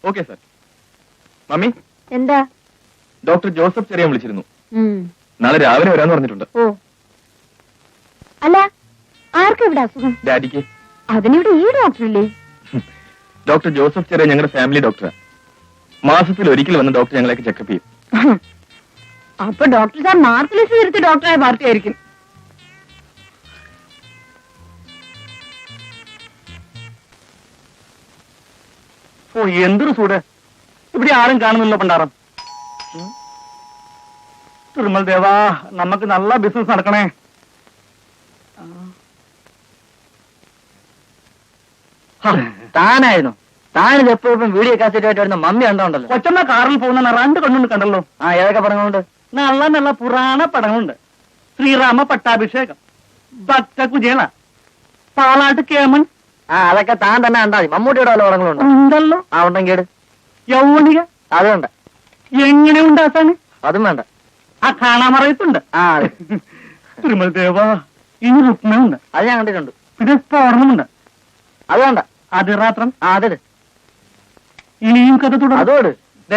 Okay sir. Mummy, എന്താ? Doctor Joseph Cherian വിളിച്ചിരുന്നു. നാളെ രാവിലെ വരാന്ന് പറഞ്ഞിട്ടുണ്ട്. ഓ, അല്ല ആർക്കും ഇവിടെ അസുഖം? ഡാഡിക്ക്. അതിനിവിടെ ഈ ഡോക്ടറില്ലേ? ഡോക്ടർ ജോസഫ് ചെറിയ ഞങ്ങളുടെ ഫാമിലി ഡോക്ടറാ. മാസത്തിൽ ഒരിക്കൽ വന്ന് ഡോക്ടർ ഞങ്ങളെയൊക്കെ ചെക്കപ്പ് ചെയ്യും. അപ്പൊ ഡോക്ടർ സാർ മാർക്ക് ലിസ്റ്റ് തിരുത്തി ഡോക്ടറായ പാർട്ടിയായിരിക്കും. ഓ, എന്തൊരു സൂട്! ഇവിടെ ആരും കാണുന്നില്ല പണ്ടാറം. തിരുമൽ ദേവാ, നമുക്ക് നല്ല ബിസിനസ് നടക്കണേ. താനായിരുന്നു. താനിത് എപ്പോഴും വീഡിയോ കാസറ്റായിട്ട് വരുന്ന മമ്മി കണ്ടോണ്ടല്ലോ. കൊച്ചമ്മ കാറിൽ പോകുന്ന 2 കണ്ണുണ്ട് കണ്ടല്ലോ. ഏതൊക്കെ പടങ്ങളുണ്ട്? നല്ല നല്ല പുരാണ പടങ്ങളുണ്ട്. ശ്രീരാമ പട്ടാഭിഷേകം, ഭക്ത കുചേള, പാലാട്ട് കേമൻ. അതൊക്കെ താൻ തന്നെ കണ്ടാ മതി. മമ്മൂട്ടിയുടെ പല പടങ്ങളുണ്ട്. ഉണ്ടല്ലോ. ഉണ്ടെങ്കിൽ യൗവനിക അതുണ്ട്. എങ്ങനെ ഉണ്ടാക്കാന്? അതും വേണ്ട. ആ കാണാമറയത്തുണ്ട്. തിരുമൽ ദേവ, ഇനി രുക്മയുണ്ട്. അത് ഞാൻ കണ്ടിട്ടുണ്ട്. പിന്നെ സ്ഫോടനമുണ്ട്. അത് വേണ്ട. അതിറാത്രം. അതിട്. ഇനിയും കഥ തുടരും. അതോട്.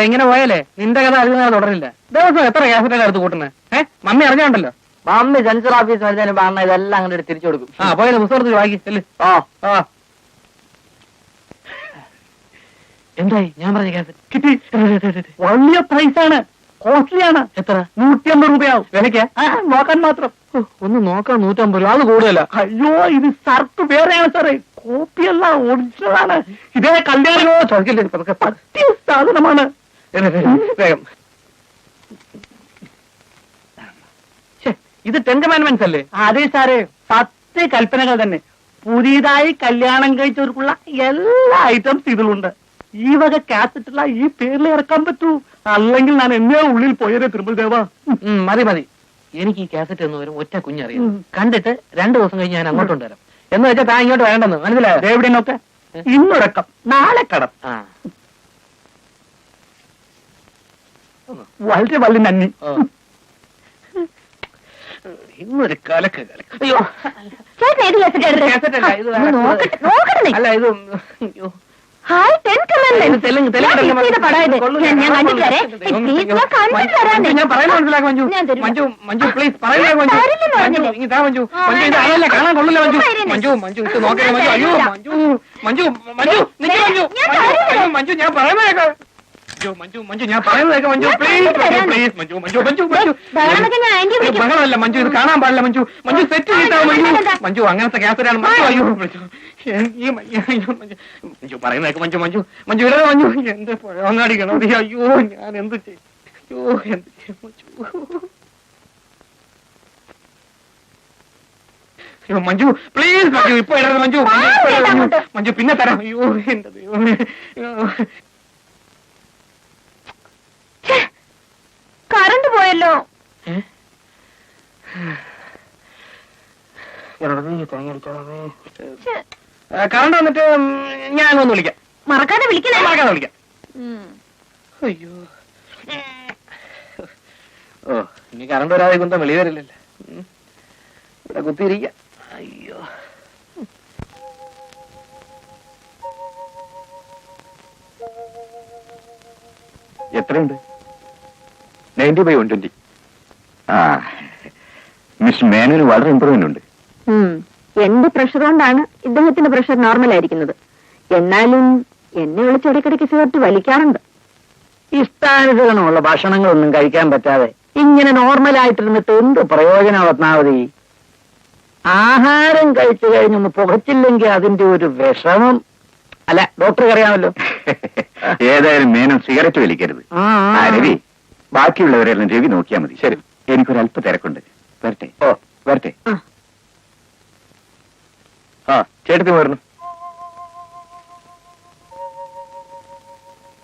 ഇങ്ങനെ പോയാലേ നിന്റെ കഥ അറിയുന്ന തുടരില്ല. ദിവസം എത്ര ഗ്യാസിന്റെ അടുത്ത് കൂട്ടുന്നത്? മമ്മി അറിഞ്ഞോണ്ടല്ലോ. മമ്മി സെൻസർ ഓഫീസ് വരുന്നതിന് പറഞ്ഞ ഇതെല്ലാം അങ്ങോട്ട് തിരിച്ചു കൊടുക്കും. പോയാലും പുസ്തകത്തിൽ വായിക്കി. എന്തായി? ഞാൻ പറഞ്ഞ ഗ്യാസ് കിട്ടി. വലിയ പ്രൈസാണ്, കോസ്റ്റ്ലിയാണ്. എത്ര? 150 രൂപയാവും. വിലയ്ക്ക് നോക്കാൻ മാത്രം. ഒന്ന് നോക്കാൻ 150 രൂപ. അത് കൂടുതല. അയ്യോ, ഇത് ഷർട്ട് വേറെയാണ് സാറേ, കോപ്പിയല്ല, ഒറിജിനലാണ്. ഇതേ കല്യാണമോ ചോദിക്കില്ലേ, പറ്റിയ സാധനമാണ്. വേഗം. ഇത് 10 കമാൻഡ്മെന്റ്സ് അല്ലേ? അതെ സാറേ, 10 കൽപ്പനകൾ തന്നെ. പുതിയതായി കല്യാണം കഴിച്ചവർക്കുള്ള എല്ലാ ഐറ്റംസ് ഇതിലുണ്ട്. ഈ വക കാസറ്റുള്ള ഈ പേരിൽ ഇറക്കാൻ പറ്റൂ, അല്ലെങ്കിൽ ഞാൻ എന്നേ ഉള്ളിൽ പോയതേ തിരുമൽ ദേവ. മതി മതി. എനിക്ക് ഈ കാസറ്റ് എന്ന് വരും ഒറ്റ കുഞ്ഞറിയാം. കണ്ടിട്ട് 2 ദിവസം കഴിഞ്ഞ് ഞാൻ അങ്ങോട്ട് കൊണ്ടുവരാം. എന്ന് വെച്ചാൽ താൻ ഇങ്ങോട്ട് വേണ്ടെന്ന് മനസ്സിലായോ? എവിടെ നോക്കെ? ഇന്നുറക്കം, നാളെ കടം. വളരെ വള്ളി നന്ദി. ഇന്നൊരു കലക്ക്. അയ്യോ, അല്ല ഇത് ഞാൻ പറയുന്നത് മനസ്സിലാക്കും മഞ്ജു. മഞ്ജു മഞ്ജു പ്ലീസ് പറയുന്നത് മഞ്ജു. ഇതാ മഞ്ജു. മഞ്ജു ഇത് അയല്ല, കാണാൻ കൊള്ളില്ല മഞ്ജു. മഞ്ജു മഞ്ജു ഇത് നോക്കണേ മഞ്ജു. അയ്യോ മഞ്ജു മഞ്ജു മഞ്ജു നിക്ക് മഞ്ജു. മഞ്ജു ഞാൻ പറയുന്നേക്കാം. മഞ്ജു മഞ്ജു ഞാൻ പറയുന്നേക്കാം മഞ്ജു. പ്ലീസ് പ്ലീസ് മഞ്ജു മഞ്ജു മഞ്ജു മഞ്ജു ബഹളമല്ല മഞ്ജു, ഇത് കാണാൻ പാടില്ല മഞ്ജു. മഞ്ജു സെറ്റ് ചെയ്താ മഞ്ജു. മഞ്ജു അങ്ങനത്തെ ക്യാസറ്റാണ് മഞ്ജു. അയ്യോ മഞ്ജു മഞ്ജു പറയുന്നേക്ക് മഞ്ജു. മഞ്ജു മഞ്ജു ഇടത് മഞ്ജു. എന്ത് ഒന്നടിക്കണം. അയ്യോ ഞാൻ എന്ത് ചെയ്യും? അയ്യോ എന്ത് ചെയ്യും മഞ്ജു? മഞ്ജു പ്ലീസ് മഞ്ജു ഇപ്പൊ ഇടരുത് മഞ്ജു. മഞ്ജു പിന്നെ തരാം. അയ്യോ എന്റെ ദൈവമേ. കറണ്ട് പോയല്ലോ. കറണ്ട് വന്നിട്ട് ഞാനൊന്ന് വിളിക്കാം. മറക്കാതെ വിളിക്കണേ. മറക്കാതെ വിളിക്കാം. അയ്യോ ഓ, ഇനി കറണ്ട് വരാതെ കുന്തം വെളി വരില്ലല്ലോ. ഇവിടെ കുത്തിയിരിക്കാം. അയ്യോ എത്രയുണ്ട്? 90/120. മിസ് മേനോന് വളരെ ഇമ്പ്രൂവ്മെന്റ് ഉണ്ട്. എന്റെ പ്രഷർ കൊണ്ടാണ് ഇദ്ദേഹത്തിന്റെ പ്രഷർ നോർമൽ ആയിരിക്കുന്നത്. എന്നാലും എന്നെ വിളിച്ച് ഇടയ്ക്കിടയ്ക്ക് സിഗരറ്റ് വലിക്കാറുണ്ട്. ഇഷ്ടാനുസരണമുള്ള ഭക്ഷണങ്ങളൊന്നും കഴിക്കാൻ പറ്റാതെ ഇങ്ങനെ നോർമലായിട്ടിരുന്നിട്ട് എന്ത് പ്രയോജനം പത്മാവതി? ആഹാരം കഴിച്ചു കഴിഞ്ഞൊന്ന് പുകച്ചില്ലെങ്കിൽ അതിന്റെ ഒരു വിഷമം. അല്ല, ഡോക്ടർക്ക് അറിയാമല്ലോ. ഏതായാലും മേനോൻ സിഗരറ്റ് വലിക്കരുത്. രവി, ബാക്കിയുള്ളവരെല്ലാം രവി നോക്കിയാൽ മതി. ശരി, എനിക്കൊരല്പ തിരക്കുണ്ട്. വരട്ടെ. ഓ വരട്ടെ. ചേട്ടത്തി പോയിരുന്നു.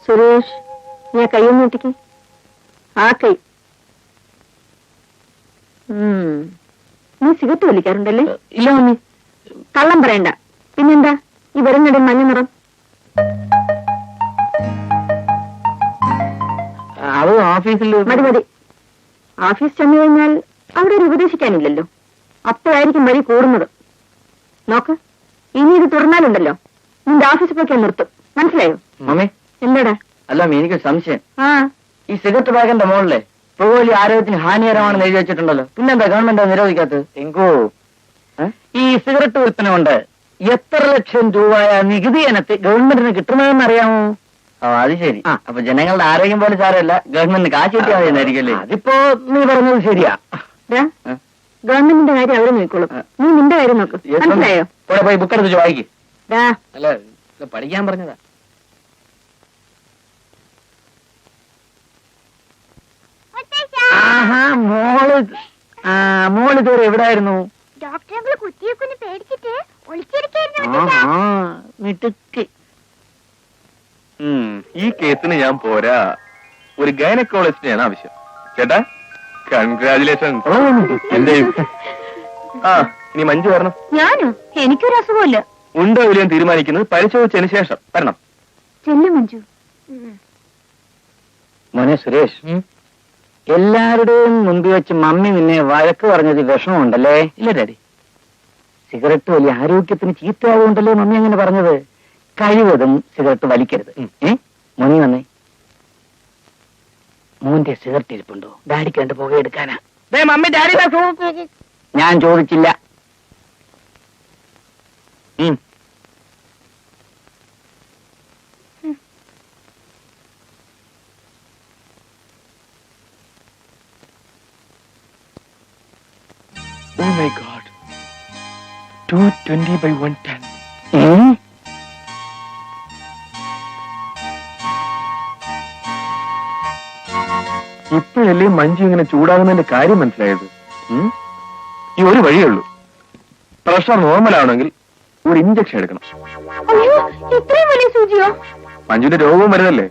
സുരേഷ്, ഞാൻ കയ്യൊന്ന് നീട്ടിക്ക്. ആ കൈ. നീ സിഗരറ്റ് വലിക്കാറുണ്ടല്ലേ? ഇല്ല മമ്മി. കള്ളം പറയണ്ട. പിന്നെന്താ ഈ വരുന്നിട മഞ്ഞ നിറം? അത് ഓഫീസിൽ. മതി മതി. ഓഫീസ് ചെന്നു കഴിഞ്ഞാൽ അവിടെ ഒരു ഉപദേശിക്കാനില്ലല്ലോ. അപ്പോഴായിരിക്കും വഴി കൂടുന്നത്. നോക്ക്, ഇനി ഇത് തുറന്നാലുണ്ടല്ലോ നിന്റെ ഓഫീസിൽ പോയി നിർത്തും. മനസ്സിലായോ? മമ്മി, എന്താടാ? അല്ല എനിക്ക് സംശയം. ആ, ഈ സിഗരറ്റ് പാക്കിന്റെ മുകളിലെ പുകവലി ആരോഗ്യത്തിന് ഹാനികരമാണെന്ന് എഴുതി വെച്ചിട്ടുണ്ടല്ലോ. പിന്നെന്താ ഗവൺമെന്റ് നിരോധിക്കാത്തത്? എങ്കോ ഈ സിഗരറ്റ് വിൽപ്പന കൊണ്ട് എത്ര ലക്ഷം രൂപ നികുതി ഇനത്തിൽ ഗവൺമെന്റിന് കിട്ടുന്നതെന്ന് അറിയാമോ? ഓ, അത് ശരി. അപ്പൊ ജനങ്ങളുടെ ആരോഗ്യം പോലെ സാരമല്ല, ഗവൺമെന്റിന് കാശ് കിട്ടിയാൽ മതിയെന്നായിരിക്കും. അതിപ്പോ നീ പറഞ്ഞത് ശരിയാ. ഗവൺമെന്റിന്റെ കാര്യം അവര് നോക്കിക്കോളും. നീ നിന്റെ കാര്യം നോക്ക്. മനസ്സിലായോ? പോയി ബുക്ക് എടുത്ത് വായിക്കും. അല്ല, ഇത് പഠിക്കാൻ പറഞ്ഞതാ. മോള് ഇതുവരെ എവിടായിരുന്നു? ഡോക്ടറെ കുത്തിയൊക്കെ പേടിച്ചിട്ട് മിടുക്കി. ഈ കേസിന് ഞാൻ പോരാ, ഒരു ഗൈനക്കോളജിസ്റ്റിനെയാണ് ആവശ്യം. ചേട്ടാ, കൺഗ്രാചുലേഷൻ. എന്റെ ഇനി മഞ്ജു വരണം. ഞാനോ? എനിക്കൊരു അസുഖമില്ല. ഉണ്ടോ ഇല്ലയോ തീരുമാനിക്കുന്നത് പരിശോധിച്ചതിന് ശേഷം വരണം. ചെല്ലു മഞ്ജു. മോനെ സുരേഷ്, എല്ലാവരുടെയും മുമ്പിൽ വെച്ച് മമ്മി നിന്നെ വഴക്ക് പറഞ്ഞത് വിഷമമുണ്ടല്ലേ? ഇല്ല ഡാഡി, സിഗരറ്റ് വലിയ ആരോഗ്യത്തിന് ചീത്തയാവുണ്ടല്ലേ മമ്മി അങ്ങനെ പറഞ്ഞത്? കഴിവതും സിഗരറ്റ് വലിക്കരുത്. മോനി വന്നേ. മോന്റെ സിഗരറ്റ് ഇരിപ്പുണ്ടോ? ഡാഡിക്ക് രണ്ട് പുക എടുക്കാനാ. മമ്മി ഡാഡി ഞാൻ ചോദിച്ചില്ല. Oh my God. 220 by 110. ഇപ്പോഴല്ലേ മഞ്ജു ഇങ്ങനെ ചൂടാകുന്നതിന്റെ കാര്യം മനസ്സിലായത്? ഈ ഒരു വഴിയേ ഉള്ളൂ. പ്രഷർ നോർമൽ ആവണമെങ്കിൽ ഒരു ഇഞ്ചക്ഷൻ എടുക്കണം. ഇത്രയും വലിയ സൂചിയോ? മഞ്ജുവിന്റെ രോഗവും വരുന്നല്ലേ?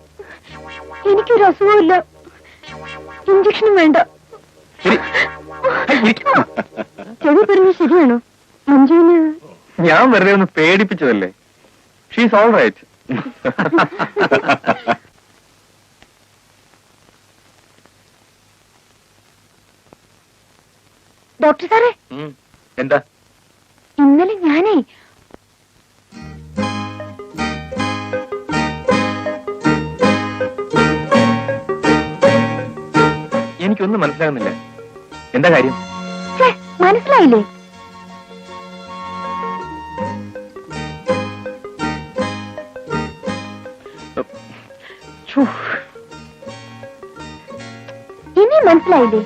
എനിക്കൊരു അസുഖമില്ല. ഇഞ്ചക്ഷനും വേണ്ട. ശരി. ചെവി പറഞ്ഞത് ശരിയാണോ? മഞ്ജുവിന് ഞാൻ വെറുതെ ഒന്ന് പേടിപ്പിച്ചതല്ലേ. She's all right. ഡോക്ടർ സാറേ, എന്താ? ഇന്നലെ ഞാനേ എനിക്കൊന്നും മനസ്സിലാകുന്നില്ല. എന്താ കാര്യം? മനസ്സിലായില്ലേ? ഇനി മനസ്സിലായില്ലേ?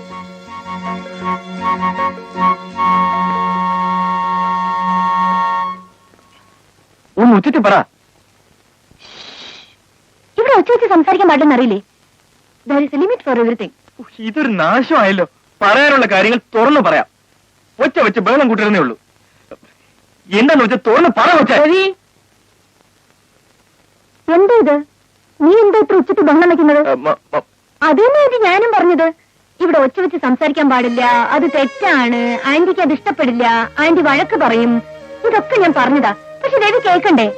ഒന്ന് ഉച്ചത്തിൽ പറ. ഇവിടെ ഒച്ച വെച്ച് സംസാരിക്കാൻ പാടില്ലെന്ന് അറിയില്ലേ? There is a limit for everything. ഇതൊരു നാശമായല്ലോ. പറയാനുള്ള കാര്യങ്ങൾ തുറന്നു പറയാം. ഒച്ച വെച്ച് ബഹളം കൂട്ടിരുന്നേ ഉള്ളൂ. എന്താന്ന് വെച്ചാൽ തുറന്ന് പറ. വെച്ച എന്താ ഇത്? നീ എന്താ ഇത്ര ഉച്ചത്തിൽ ബഹളം വെക്കുന്നത്? അതന്നെ ഞാനും പറഞ്ഞത്. ഇവിടെ ഒച്ച വെച്ച് സംസാരിക്കാൻ പാടില്ല, അത് തെറ്റാണ്, ആന്റിക്ക് അത് ഇഷ്ടപ്പെടില്ല, ആന്റി വഴക്ക് പറയും, ഇതൊക്കെ ഞാൻ പറഞ്ഞതാ. പക്ഷെ ദേവി കേൾക്കണ്ടേ?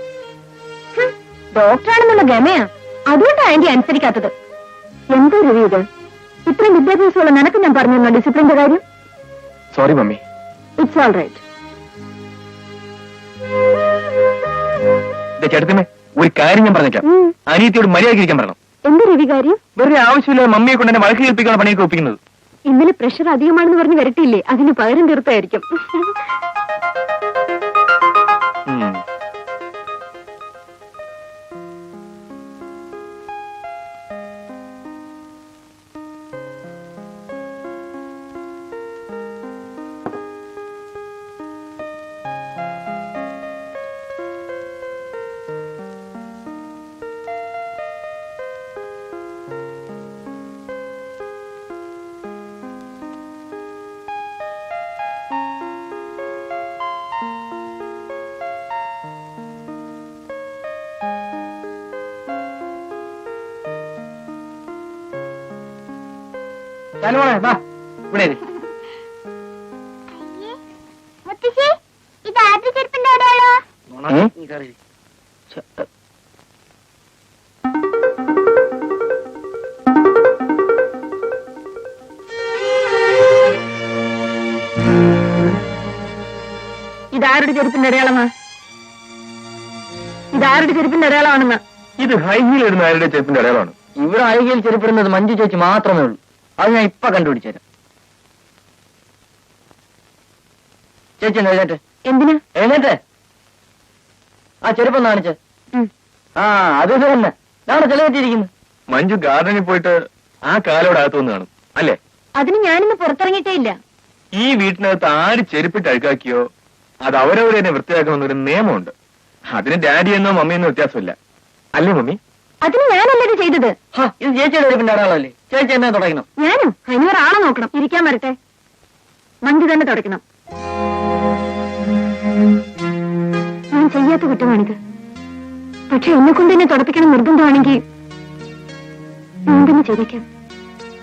ഡോക്ടറാണെന്നുള്ള ഗമയാ, അതുകൊണ്ട് ആന്റി അനുസരിക്കാത്തത്. എന്താ രവി ഇത്? ഇത്രയും വിദ്യാഭ്യാസമുള്ള നിനക്ക് ഞാൻ പറഞ്ഞിരുന്നോ ഡിസിപ്ലിന്റെ കാര്യം? Sorry mummy. It's all right. ചേട്ടത്തിമേ, ഒരു കാര്യം ഞാൻ പറഞ്ഞേക്കാം. അനിയത്തിയോട് മര്യാദയ്ക്ക് ഇരിക്കാൻ പറയണം. എന്ത് രവി കാര്യം? വെറുതെ ആവശ്യമില്ല മമ്മിയെ കൊണ്ട് എന്നെ വഴക്ക് കേൾപ്പിക്കാനുള്ള പണിയൊക്കെ ഒപ്പിക്കുന്നത്. ഇന്നലെ പ്രഷർ അധികമാണെന്ന് പറഞ്ഞ് വരട്ടിയില്ലേ, അതിന് പകരം തീർത്തായിരിക്കും. മോളെ വാ, ഇവിടെ ഇരി. ഇത് ആദ്യ ചെരുപ്പിന്റെ അടയാളോ? നീ കയറി. ആരുടെ ചെരുപ്പിന്റെ അടയാളമാ? ഇതാരുടെ ചെരുപ്പിന്റെ അടയാളമാണെന്ന്? ഇത് ഹൈ ഹീൽ ഇടുന്ന ആരുടെ ചെരുപ്പിന്റെ അടയാളമാണ്? ഇവിടെ അഴുകിയിൽ ചെരുപ്പിടുന്നത് മഞ്ജു ചേച്ചി മാത്രമേ ഉള്ളൂ. അത് ഞാൻ ഇപ്പൊ കണ്ടുപിടിച്ചുതരാം. ചേച്ചി എഴുന്നേറ്റ്. എന്തിനാ? എഴുന്നേറ്റ്. ആ ചെരുപ്പൊന്ന് കാണിച്ച്. ആ അത് തന്നെ നാളെ ചെലവെത്തിയിരിക്കുന്നു. മഞ്ജു ഗാർഡനിൽ പോയിട്ട് ആ കാലോട് അകത്ത് വന്ന് കാണും അല്ലേ? അതിന് ഞാനിന്ന് പുറത്തിറങ്ങിയിട്ടേ ഇല്ല. ഈ വീട്ടിനകത്ത് ആര് ചെരുപ്പിട്ട് അഴുക്കാക്കിയോ അത് അവരവർ തന്നെ വൃത്തിയാക്കണമെന്നൊരു നിയമമുണ്ട്. അതിന് ഡാഡി എന്നോ മമ്മിയെന്നോ വ്യത്യാസമില്ല അല്ലേ മമ്മി? അതിന് ഞാനല്ലത് ചെയ്തത്. ഇത് ചേച്ചിയുടെ ചെരുപ്പിന്റെ അടയാളമല്ലേ? ചേച്ചി എന്നെ തുടങ്ങണം. ഞാനും അതിനൊരാളെ നോക്കണം. ഇരിക്കാൻ വരട്ടെ. മഞ്ജു തന്നെ തുടയ്ക്കണം. ഞാൻ ചെയ്യാത്ത കുറ്റമാണിത്. പക്ഷെ എന്നെ കൊണ്ട് തന്നെ തുടപ്പിക്കണം നിർബന്ധമാണെങ്കിൽ ഞാൻ തന്നെ ചെയ്തേക്കാം.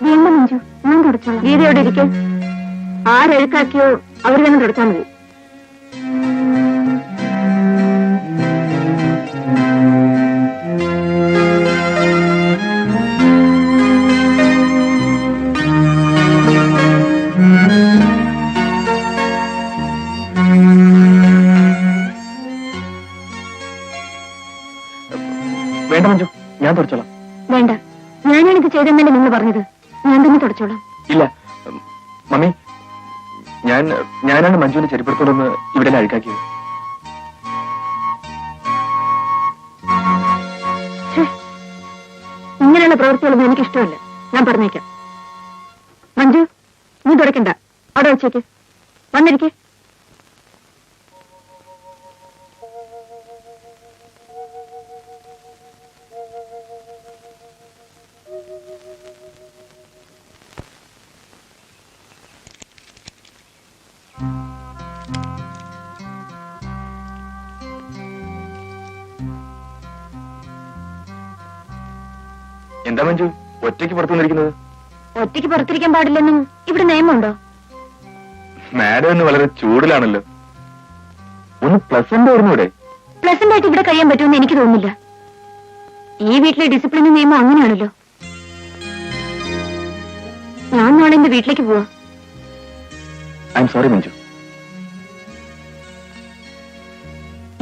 വേണ്ട മഞ്ജു, ഞാൻ തുടച്ചോളാം. ഗീതയോടെ ഇരിക്കും. ആരെഴുക്കാക്കിയോ അവർ തന്നെ തുടച്ചാൽ മതി. വേണ്ട മഞ്ജു, ഞാൻ തുടച്ചോളാം. വേണ്ട, ഞാനാണിത് ചെയ്തെന്നല്ലേ നിങ്ങൾ പറഞ്ഞത്. ഞാൻ തന്നെ തുടച്ചോളാം. ഇല്ല മമ്മി, ഞാനാണ് മഞ്ജുവിനെ ചെരുപ്പെടുത്തോണ്ടെന്ന് ഇവിടെ അഴുക്കാക്കിയത്. ഇങ്ങനെയുള്ള പ്രവൃത്തികളൊന്നും എനിക്കിഷ്ടമല്ല. ഞാൻ പറഞ്ഞേക്കാം. മഞ്ജു, നീ തുടക്കണ്ട. അവിടെ വെച്ചേക്ക്. വന്നിരിക്കേ. എന്താ മഞ്ജു ഒറ്റയ്ക്ക് പുറത്തു വന്നിരിക്കുന്നത്? ഒറ്റയ്ക്ക് പുറത്തിരിക്കാൻ പാടില്ലെന്നും ഇവിടെ നിയമമുണ്ടോ? മാഡം ഒന്ന് വളരെ ചൂടിലാണല്ലോ. ഒന്ന് പ്ലസന്റ് ആയിരുന്നു ഇവിടെ. പ്ലസന്റ് ആയിട്ട് ഇവിടെ കഴിയാൻ പറ്റുമെന്ന് എനിക്ക് തോന്നുന്നില്ല. ഈ വീട്ടിലെ ഡിസിപ്ലിനും നിയമം അങ്ങനെയാണല്ലോ. ഞാൻ നാളെ എന്റെ വീട്ടിലേക്ക് പോവാ. I am sorry Manju.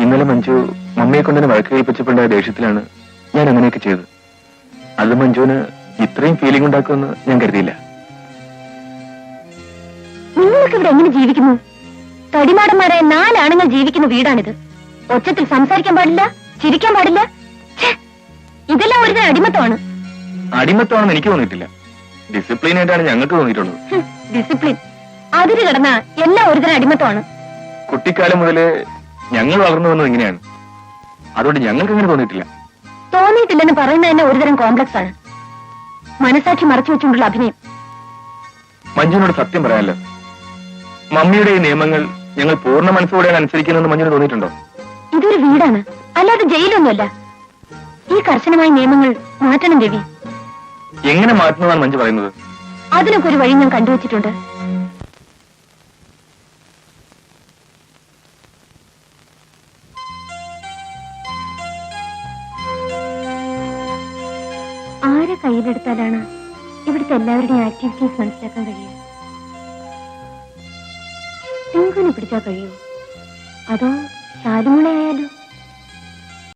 ഇന്നലെ മഞ്ജു മമ്മിയെ കൊണ്ടുതന്നെ വഴക്ക് കേൾപ്പിച്ചപ്പോഴുള്ള ദേഷ്യത്തിലാണ് ഞാൻ അങ്ങനെയൊക്കെ ചെയ്തത്. അത് മഞ്ജുവിന് ഇത്രയും ഫീലിംഗ് ഉണ്ടാക്കുമെന്ന് ഞാൻ കരുതിയില്ല. നിങ്ങൾക്ക് ഇവിടെ എങ്ങനെ ജീവിക്കുന്നു? തടിമാടന്മാരായ 4 ആണുങ്ങൾ ജീവിക്കുന്ന വീടാണിത്. ഒച്ചത്തിൽ സംസാരിക്കാൻ പാടില്ല, ചിരിക്കാൻ പാടില്ല. ഇതെല്ലാം ഒരു അടിമത്തമാണ്. അടിമത്തമാണെന്ന് എനിക്ക് തോന്നിയിട്ടില്ല. ഡിസിപ്ലിൻ ആയിട്ടാണ് ഞങ്ങൾക്ക് തോന്നിയിട്ടുള്ളത്. ഡിസിപ്ലിൻ അതിര് കിടന്ന എല്ലാം ഒരു അടിമത്തമാണ്. കുട്ടിക്കാലം മുതലേ ഞങ്ങൾ വളർന്നു വന്നത് ഇങ്ങനെയാണ്. അതുകൊണ്ട് ഞങ്ങൾക്ക് അങ്ങനെ തോന്നിയിട്ടില്ല. തോന്നിയിട്ടില്ലെന്ന് പറയുന്നത് തന്നെ ഒരുതരം കോംപ്ലക്സ് ആണ്. മനസാക്ഷി മറച്ചു വെച്ചുകൊണ്ടുള്ള അഭിനയം. മഞ്ജുവിനോട് സത്യം പറയാമല്ലോ, മമ്മിയുടെ ഈ നിയമങ്ങൾ ഞങ്ങൾ പൂർണ്ണ മനസ്സോടെയാണ് അനുസരിക്കുന്നതെന്ന് മഞ്ജുവിന് തോന്നിയിട്ടുണ്ടോ? ഇതൊരു വീടാണ്, അല്ലാതെ ജയിലൊന്നുമല്ല. ഈ കർശനമായ നിയമങ്ങൾ മാറ്റണം ദേവി. എങ്ങനെ മാറ്റുന്നതാണ് മഞ്ജു പറയുന്നത്? അതിനൊക്കെ ഒരു വഴി ഞാൻ കണ്ടുവച്ചിട്ടുണ്ട്. ആരെ കയ്യിലെടുത്താലാണ് ഇവിടുത്തെ എല്ലാവരുടെയും ആക്ടിവിറ്റീസ് മനസ്സിലാക്കാൻ കഴിയുക? ടിങ്കുവിനെ പിടിച്ചാൽ കഴിയുമോ? അതോ ശാലുമുളയായാലോ?